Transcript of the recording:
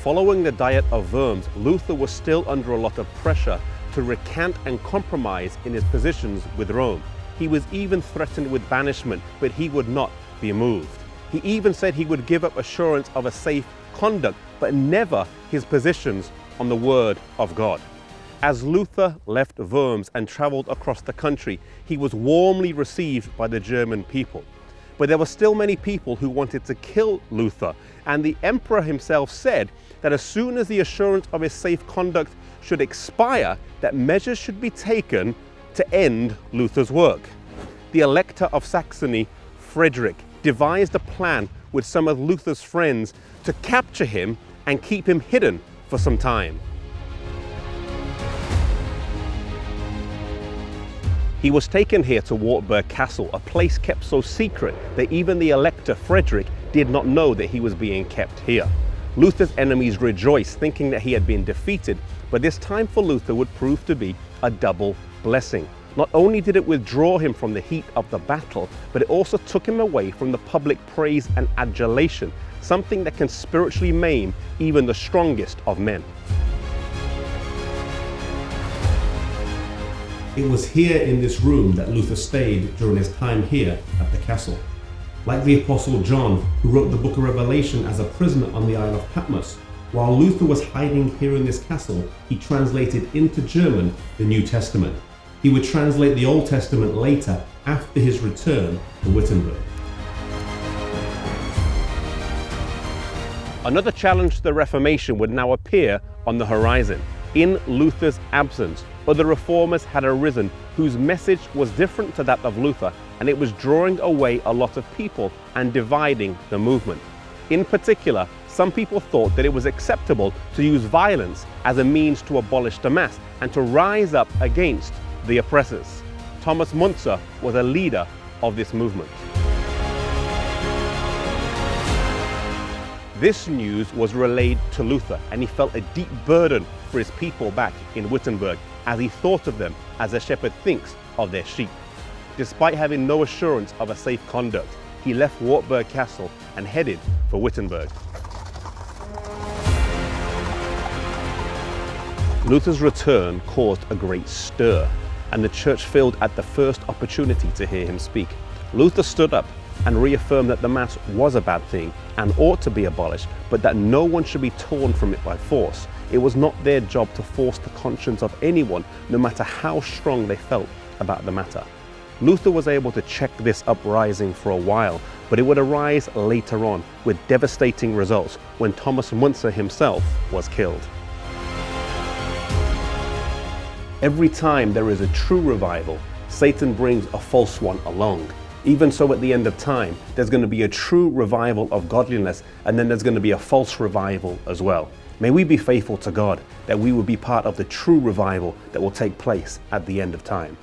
Following the Diet of Worms, Luther was still under a lot of pressure to recant and compromise in his positions with Rome. He was even threatened with banishment, but he would not be moved. He even said he would give up assurance of a safe conduct, but never his positions on the Word of God. As Luther left Worms and traveled across the country, he was warmly received by the German people. But there were still many people who wanted to kill Luther, and the emperor himself said that as soon as the assurance of his safe conduct should expire, that measures should be taken to end Luther's work. The Elector of Saxony, Frederick, devised a plan with some of Luther's friends to capture him and keep him hidden for some time. He was taken here to Wartburg Castle, a place kept so secret that even the Elector Frederick did not know that he was being kept here. Luther's enemies rejoiced, thinking that he had been defeated, but this time for Luther would prove to be a double blessing. Not only did it withdraw him from the heat of the battle, but it also took him away from the public praise and adulation, something that can spiritually maim even the strongest of men. It was here in this room that Luther stayed during his time here at the castle. Like the Apostle John, who wrote the book of Revelation as a prisoner on the Isle of Patmos, while Luther was hiding here in this castle, he translated into German the New Testament. He would translate the Old Testament later, after his return to Wittenberg. Another challenge to the Reformation would now appear on the horizon. In Luther's absence, other reformers had arisen whose message was different to that of Luther, and it was drawing away a lot of people and dividing the movement. In particular, some people thought that it was acceptable to use violence as a means to abolish the mass and to rise up against the oppressors. Thomas Müntzer was a leader of this movement. This news was relayed to Luther, and he felt a deep burden for his people back in Wittenberg, as he thought of them as a shepherd thinks of their sheep. Despite having no assurance of a safe conduct, he left Wartburg Castle and headed for Wittenberg. Luther's return caused a great stir, and the church filled at the first opportunity to hear him speak. Luther stood up and reaffirmed that the Mass was a bad thing and ought to be abolished, but that no one should be torn from it by force. It was not their job to force the conscience of anyone, no matter how strong they felt about the matter. Luther was able to check this uprising for a while, but it would arise later on with devastating results when Thomas Müntzer himself was killed. Every time there is a true revival, Satan brings a false one along. Even so, at the end of time, there's going to be a true revival of godliness, and then there's going to be a false revival as well. May we be faithful to God, that we will be part of the true revival that will take place at the end of time.